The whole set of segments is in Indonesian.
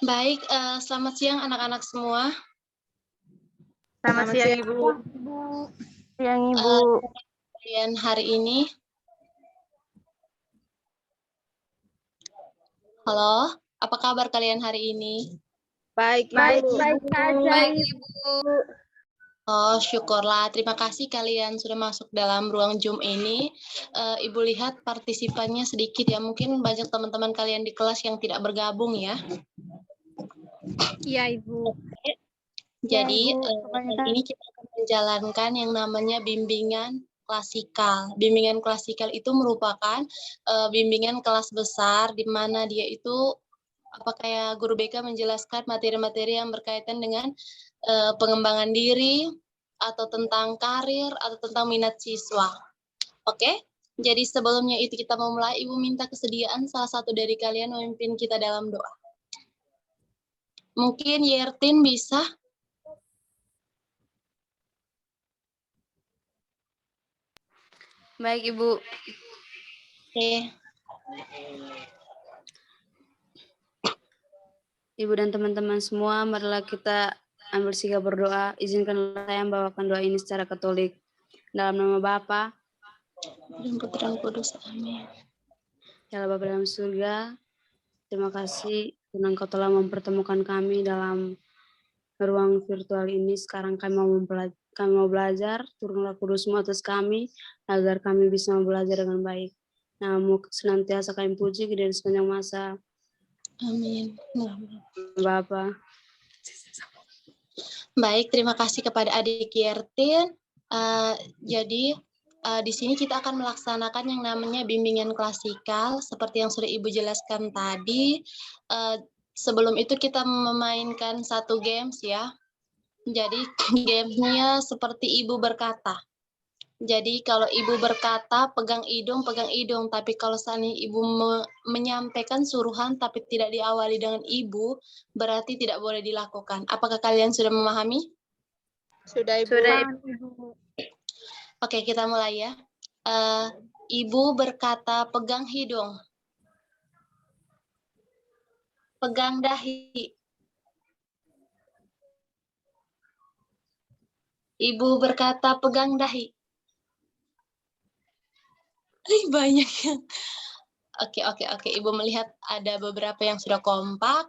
Baik, selamat siang anak-anak semua. Selamat siang, Ibu. Siang, Ibu. Kalian hari ini. Halo, apa kabar kalian hari ini? Baik, Ibu. Baik saja, Ibu. Oh, syukurlah. Terima kasih kalian sudah masuk dalam ruang Zoom ini. Ibu lihat partisipannya sedikit ya. Mungkin banyak teman-teman kalian di kelas yang tidak bergabung ya. Iya, Ibu. Jadi, hari ini kita akan menjalankan yang namanya bimbingan klasikal. Bimbingan klasikal itu merupakan bimbingan kelas besar di mana dia itu kayak guru BK menjelaskan materi-materi yang berkaitan dengan pengembangan diri atau tentang karir atau tentang minat siswa. Oke? Jadi sebelumnya itu kita memulai, Ibu minta kesediaan salah satu dari kalian memimpin kita dalam doa. Mungkin Yertin bisa? Baik, Ibu. Oke. Ibu dan teman-teman semua, marilah kita ambil sikap berdoa. Izinkanlah saya membawakan doa ini secara Katolik. Dalam nama Bapa Dan Putra dan Kudus. Amin. Ya Allah Bapa dalam surga, terima kasih karena Engkau telah mempertemukan kami dalam ruang virtual ini. Sekarang kami mau belajar, turunlah kudus-Mu atas kami, agar kami bisa belajar dengan baik. Nama-Mu senantiasa kami puji dari sepanjang masa. Amin. Bapak. Baik, terima kasih kepada adik Yertin. Jadi di sini kita akan melaksanakan yang namanya bimbingan klasikal seperti yang sudah Ibu jelaskan tadi. Sebelum itu kita memainkan satu games ya. Jadi gamesnya seperti Ibu berkata. Jadi kalau Ibu berkata pegang hidung. Tapi kalau seandainya Ibu menyampaikan suruhan tapi tidak diawali dengan Ibu, berarti tidak boleh dilakukan. Apakah kalian sudah memahami? Sudah, Ibu. Oke, kita mulai ya. Ibu berkata pegang hidung. Pegang dahi. Ibu berkata pegang dahi. Banyak yang. Oke. Ibu melihat ada beberapa yang sudah kompak.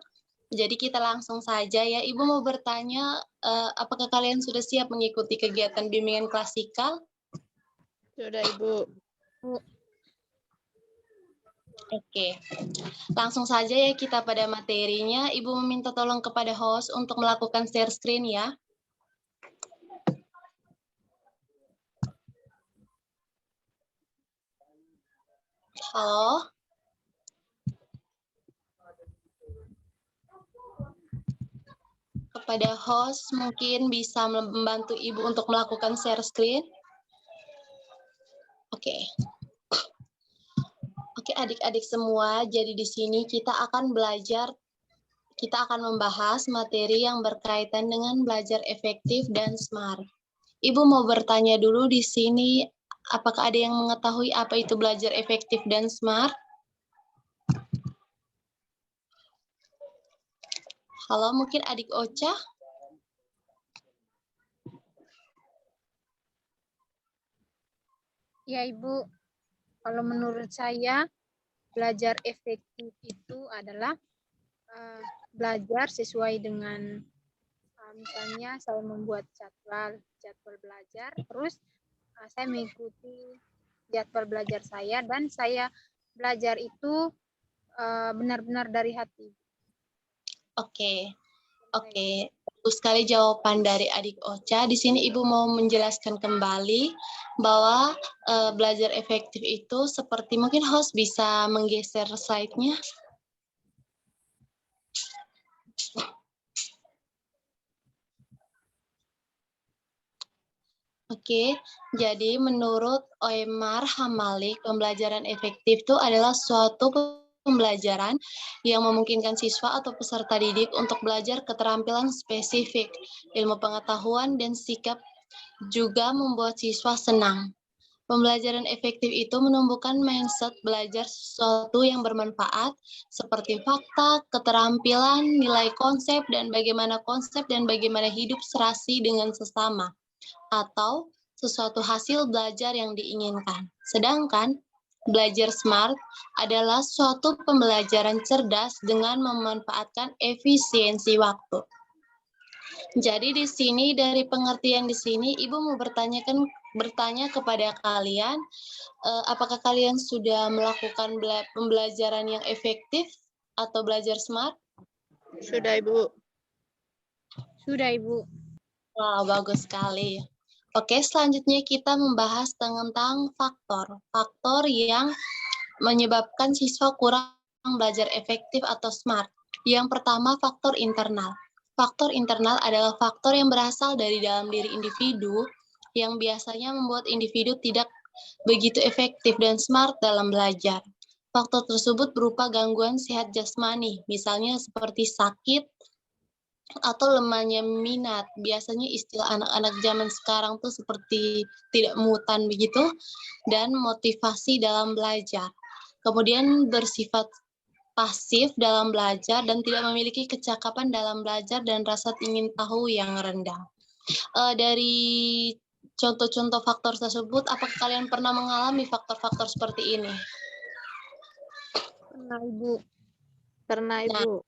Jadi kita langsung saja ya. Ibu mau bertanya, apakah kalian sudah siap mengikuti kegiatan bimbingan klasikal? Sudah, Ibu. Oke. Langsung saja ya kita pada materinya. Ibu meminta tolong kepada host untuk melakukan share screen ya. Halo? Kepada host mungkin bisa membantu Ibu untuk melakukan share screen. Oke. Oke, adik-adik semua, jadi di sini kita akan membahas materi yang berkaitan dengan belajar efektif dan smart. Ibu mau bertanya dulu di sini, apakah ada yang mengetahui apa itu belajar efektif dan smart? Halo, mungkin adik Ocha? Ya, Ibu. Kalau menurut saya, belajar efektif itu adalah belajar sesuai dengan misalnya saya membuat jadwal belajar, terus saya mengikuti jadwal belajar saya dan saya belajar itu benar-benar dari hati. Oke. Bagus sekali jawaban dari adik Ocha. Di sini Ibu mau menjelaskan kembali bahwa belajar efektif itu seperti mungkin host bisa menggeser slide-nya. Oke, jadi menurut Oimar Hamalik, pembelajaran efektif itu adalah suatu pembelajaran yang memungkinkan siswa atau peserta didik untuk belajar keterampilan spesifik, ilmu pengetahuan, dan sikap juga membuat siswa senang. Pembelajaran efektif itu menumbuhkan mindset belajar sesuatu yang bermanfaat, seperti fakta, keterampilan, nilai konsep, dan bagaimana hidup serasi dengan sesama, atau sesuatu hasil belajar yang diinginkan. Sedangkan belajar smart adalah suatu pembelajaran cerdas dengan memanfaatkan efisiensi waktu. Jadi di sini dari pengertian di sini Ibu mau bertanya kepada kalian, apakah kalian sudah melakukan pembelajaran yang efektif atau belajar smart? Sudah, Ibu. Sudah, Ibu. Wah, bagus sekali. Oke, selanjutnya kita membahas tentang faktor yang menyebabkan siswa kurang belajar efektif atau smart. Yang pertama, faktor internal. Faktor internal adalah faktor yang berasal dari dalam diri individu yang biasanya membuat individu tidak begitu efektif dan smart dalam belajar. Faktor tersebut berupa gangguan sehat jasmani, misalnya seperti sakit atau lemahnya minat. Biasanya istilah anak-anak zaman sekarang tuh seperti tidak mutan begitu, dan motivasi dalam belajar. Kemudian bersifat pasif dalam belajar dan tidak memiliki kecakapan dalam belajar dan rasa ingin tahu yang rendah. Dari contoh-contoh faktor tersebut, apakah kalian pernah mengalami faktor-faktor seperti ini? Pernah, Ibu. Pernah, Ibu.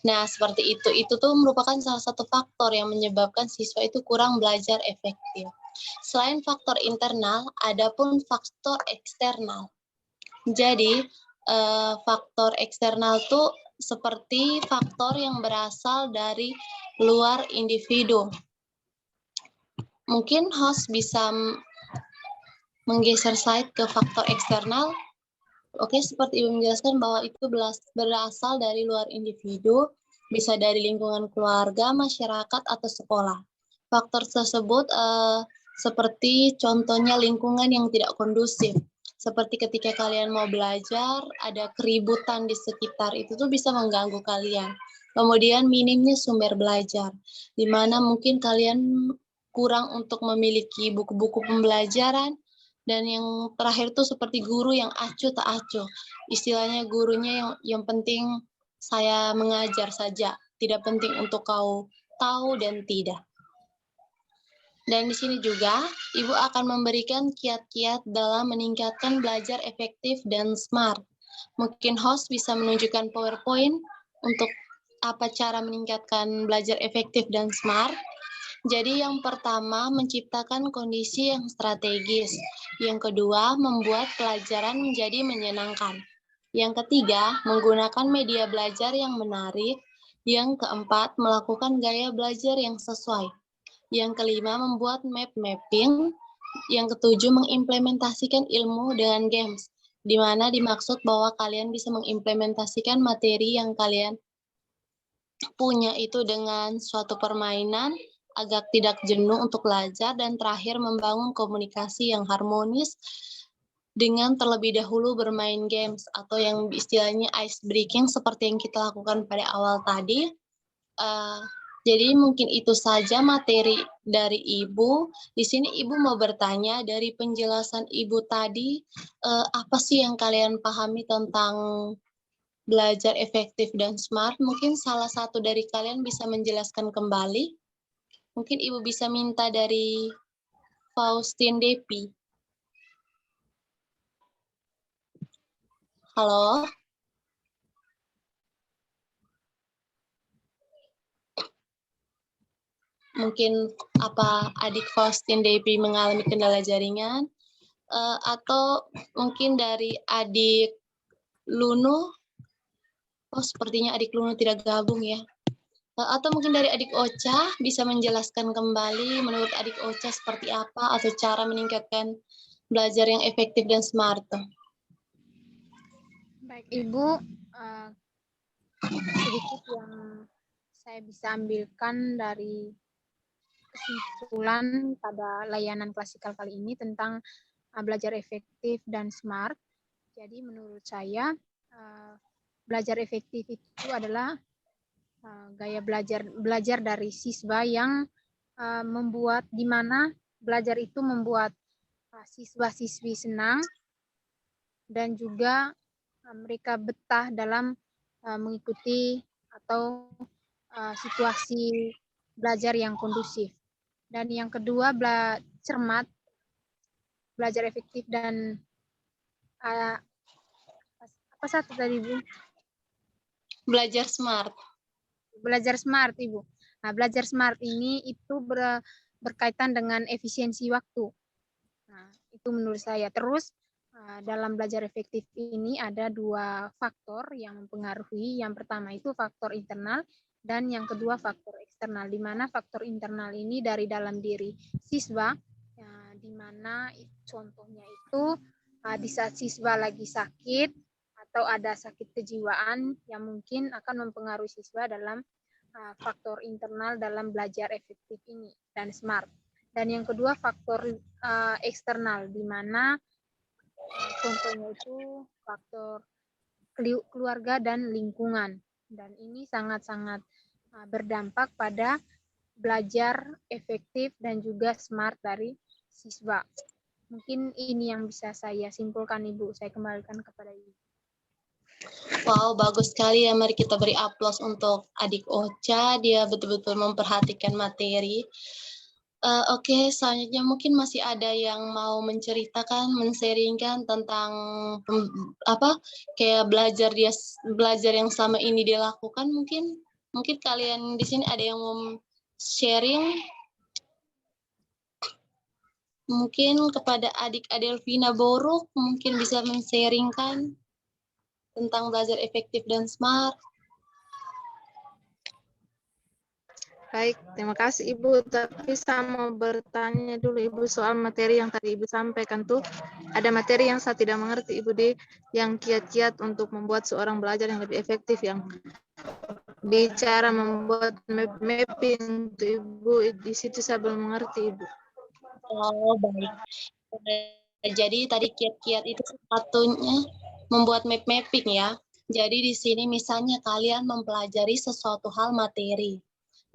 Nah, seperti itu. Itu tuh merupakan salah satu faktor yang menyebabkan siswa itu kurang belajar efektif. Selain faktor internal, ada pun faktor eksternal. Jadi, faktor eksternal tuh seperti faktor yang berasal dari luar individu. Mungkin host bisa menggeser slide ke faktor eksternal. Oke, seperti Ibu menjelaskan bahwa itu berasal dari luar individu, bisa dari lingkungan keluarga, masyarakat, atau sekolah. Faktor tersebut seperti contohnya lingkungan yang tidak kondusif. Seperti ketika kalian mau belajar, ada keributan di sekitar, itu tuh bisa mengganggu kalian. Kemudian minimnya sumber belajar, di mana mungkin kalian kurang untuk memiliki buku-buku pembelajaran, dan yang terakhir tuh seperti guru yang acuh tak acuh. Istilahnya gurunya yang penting saya mengajar saja, tidak penting untuk kau tahu dan tidak. Dan di sini juga, Ibu akan memberikan kiat-kiat dalam meningkatkan belajar efektif dan smart. Mungkin host bisa menunjukkan PowerPoint untuk apa cara meningkatkan belajar efektif dan smart. Jadi yang pertama, menciptakan kondisi yang strategis. Yang kedua, membuat pelajaran menjadi menyenangkan. Yang ketiga, menggunakan media belajar yang menarik. Yang keempat, melakukan gaya belajar yang sesuai. Yang kelima, membuat map mapping. Yang ketujuh, mengimplementasikan ilmu dengan games, di mana dimaksud bahwa kalian bisa mengimplementasikan materi yang kalian punya itu dengan suatu permainan agar tidak jenuh untuk belajar, dan terakhir membangun komunikasi yang harmonis dengan terlebih dahulu bermain games atau yang istilahnya ice breaking seperti yang kita lakukan pada awal tadi. Jadi mungkin itu saja materi dari Ibu. Di sini Ibu mau bertanya, dari penjelasan Ibu tadi, apa sih yang kalian pahami tentang belajar efektif dan smart? Mungkin salah satu dari kalian bisa menjelaskan kembali. Mungkin Ibu bisa minta dari Faustin Depi. Halo? Mungkin apa adik Faustin Depi mengalami kendala jaringan, atau mungkin dari adik Lunu. Oh, sepertinya adik Lunu tidak gabung ya. Atau mungkin dari adik Ocha bisa menjelaskan kembali menurut adik Ocha seperti apa atau cara meningkatkan belajar yang efektif dan smart. Baik, Ibu. Sedikit yang saya bisa ambilkan dari kesimpulan pada layanan klasikal kali ini tentang belajar efektif dan smart. Jadi menurut saya belajar efektif itu adalah gaya belajar dari siswa yang membuat, di mana belajar itu membuat siswa-siswi senang dan juga mereka betah dalam mengikuti atau situasi belajar yang kondusif. Dan yang kedua, cermat, belajar efektif dan apa satu tadi, Bu? Belajar smart. Belajar smart, Ibu. Nah, belajar smart ini itu berkaitan dengan efisiensi waktu. Nah, itu menurut saya. Terus dalam belajar efektif ini ada 2 faktor yang mempengaruhi. Yang pertama itu faktor internal dan yang kedua faktor eksternal. Di mana faktor internal ini dari dalam diri siswa, di mana contohnya itu di saat siswa lagi sakit atau ada sakit kejiwaan yang mungkin akan mempengaruhi siswa dalam faktor internal dalam belajar efektif ini dan smart. Dan yang kedua faktor eksternal, di mana contohnya itu faktor keluarga dan lingkungan. Dan ini sangat-sangat berdampak pada belajar efektif dan juga smart dari siswa. Mungkin ini yang bisa saya simpulkan, Ibu. Saya kembalikan kepada Ibu. Wow, bagus sekali ya. Mari kita beri aplaus untuk adik Ocha. Dia betul-betul memperhatikan materi. Oke, selanjutnya mungkin masih ada yang mau menceritakan, men-sharingkan tentang kayak belajar yang selama ini dia lakukan. Mungkin kalian di sini ada yang mau sharing. Mungkin kepada adik Adelvina Boruk mungkin bisa men-sharingkan tentang belajar efektif dan smart. Baik, terima kasih Ibu. Tapi saya mau bertanya dulu Ibu soal materi yang tadi Ibu sampaikan tuh. Ada materi yang saya tidak mengerti Ibu yang kiat-kiat untuk membuat seorang belajar yang lebih efektif, yang bicara membuat mapping tuh Ibu. Di situ saya belum mengerti Ibu. Oh, baik. Jadi tadi kiat-kiat itu satunya membuat mapping ya. Jadi di sini misalnya kalian mempelajari sesuatu hal materi.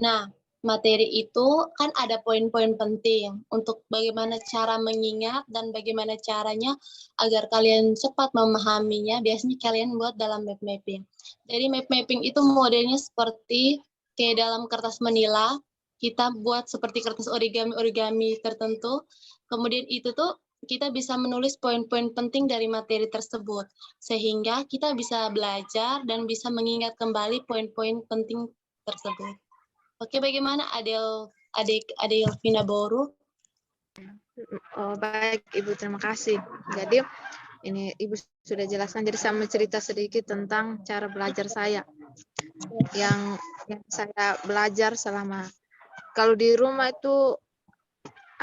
Nah, materi itu kan ada poin-poin penting untuk bagaimana cara mengingat dan bagaimana caranya agar kalian cepat memahaminya. Biasanya kalian buat dalam map mapping. Jadi map mapping itu modelnya seperti kayak dalam kertas manila, kita buat seperti kertas origami tertentu. Kemudian itu tuh kita bisa menulis poin-poin penting dari materi tersebut, sehingga kita bisa belajar dan bisa mengingat kembali poin-poin penting tersebut. Oke, bagaimana adik Vina Boru? Oh, baik Ibu, terima kasih. Jadi ini Ibu sudah jelaskan, jadi saya mau cerita sedikit tentang cara belajar saya yang saya belajar selama, kalau di rumah itu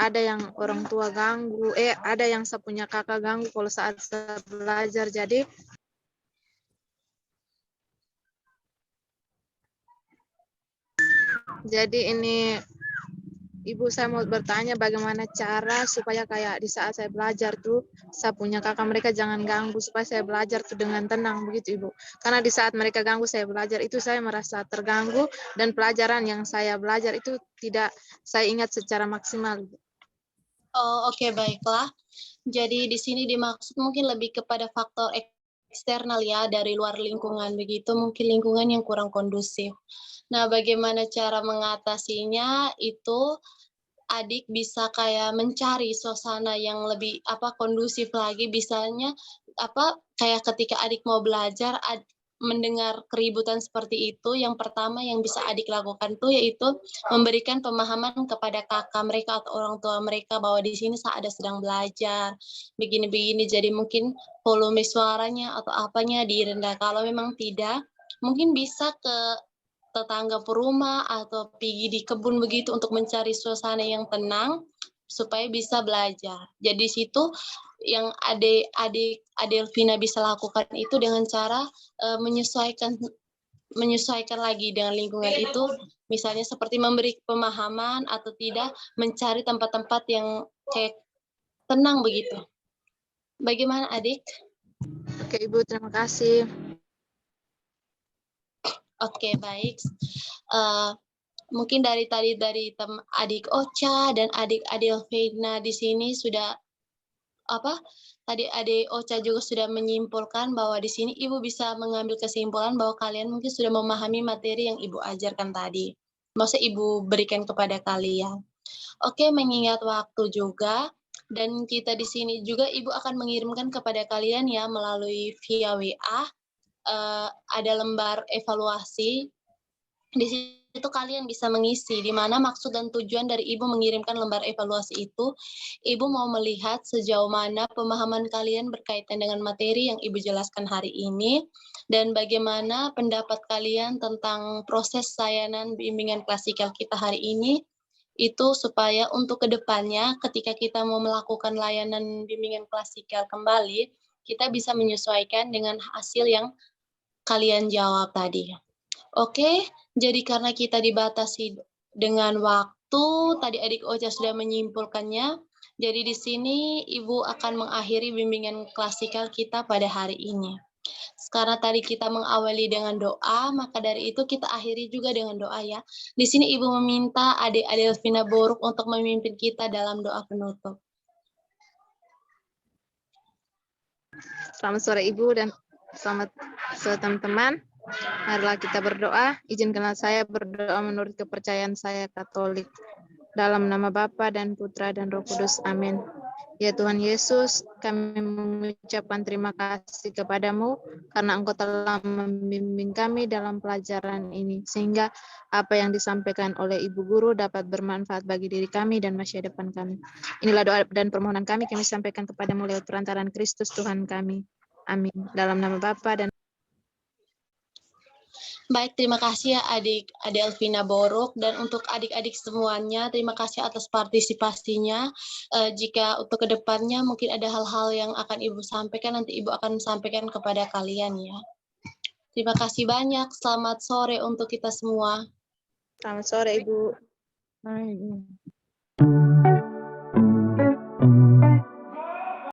ada yang orang tua ganggu, ada yang saya punya kakak ganggu kalau saat saya belajar. Jadi ini Ibu, saya mau bertanya bagaimana cara supaya kayak di saat saya belajar tuh, saya punya kakak mereka jangan ganggu, supaya saya belajar tuh dengan tenang begitu Ibu. Karena di saat mereka ganggu saya belajar itu saya merasa terganggu dan pelajaran yang saya belajar itu tidak saya ingat secara maksimal. Oh, oke, baiklah. Jadi di sini dimaksud mungkin lebih kepada faktor eksternal ya, dari luar lingkungan begitu, mungkin lingkungan yang kurang kondusif. Nah, bagaimana cara mengatasinya itu adik bisa kayak mencari suasana yang lebih kondusif lagi, bisanya kayak ketika adik mau belajar mendengar keributan seperti itu, yang pertama yang bisa adik lakukan tuh yaitu memberikan pemahaman kepada kakak mereka atau orang tua mereka bahwa di sini ada sedang belajar begini-begini, jadi mungkin volume suaranya atau apanya direndah. Kalau memang tidak, mungkin bisa ke tetangga perumah atau pergi di kebun begitu untuk mencari suasana yang tenang supaya bisa belajar. Jadi situ yang adik Elvina bisa lakukan itu dengan cara menyesuaikan lagi dengan lingkungan itu, misalnya seperti memberi pemahaman atau tidak, mencari tempat-tempat yang kayak tenang begitu. Bagaimana adik? Oke Ibu, terima kasih. Oke, baik. Mungkin dari adik Ocha dan adik Adelvina di sini sudah tadi Adik Ocha juga sudah menyimpulkan bahwa di sini Ibu bisa mengambil kesimpulan bahwa kalian mungkin sudah memahami materi yang Ibu ajarkan tadi. Maksudnya Ibu berikan kepada kalian. Oke, mengingat waktu juga, dan kita di sini juga Ibu akan mengirimkan kepada kalian ya melalui via WA, ada lembar evaluasi. Di situ kalian bisa mengisi, di mana maksud dan tujuan dari Ibu mengirimkan lembar evaluasi itu, Ibu mau melihat sejauh mana pemahaman kalian berkaitan dengan materi yang Ibu jelaskan hari ini, dan bagaimana pendapat kalian tentang proses layanan bimbingan klasikal kita hari ini, itu supaya untuk kedepannya ketika kita mau melakukan layanan bimbingan klasikal kembali, kita bisa menyesuaikan dengan hasil yang kalian jawab tadi. Oke, jadi karena kita dibatasi dengan waktu, tadi Adik Ocha sudah menyimpulkannya, jadi di sini Ibu akan mengakhiri bimbingan klasikal kita pada hari ini. Sekarang tadi kita mengawali dengan doa, maka dari itu kita akhiri juga dengan doa ya. Di sini Ibu meminta Adik Adelvina Boruk untuk memimpin kita dalam doa penutup. Selamat sore Ibu dan selamat sore teman-teman. Marilah kita berdoa. Izinkanlah saya berdoa menurut kepercayaan saya Katolik. Dalam nama Bapa dan Putra dan Roh Kudus. Amin. Ya Tuhan Yesus, kami mengucapkan terima kasih kepadamu karena Engkau telah membimbing kami dalam pelajaran ini, sehingga apa yang disampaikan oleh Ibu Guru dapat bermanfaat bagi diri kami dan masa depan kami. Inilah doa dan permohonan kami sampaikan kepadamu lewat perantaran Kristus Tuhan kami. Amin. Dalam nama Bapa dan Baik, terima kasih ya Adik Adelvina Boruk, dan untuk adik-adik semuanya, terima kasih atas partisipasinya. Jika untuk kedepannya mungkin ada hal-hal yang akan Ibu sampaikan, nanti Ibu akan sampaikan kepada kalian ya. Terima kasih banyak, selamat sore untuk kita semua. selamat sore Ibu.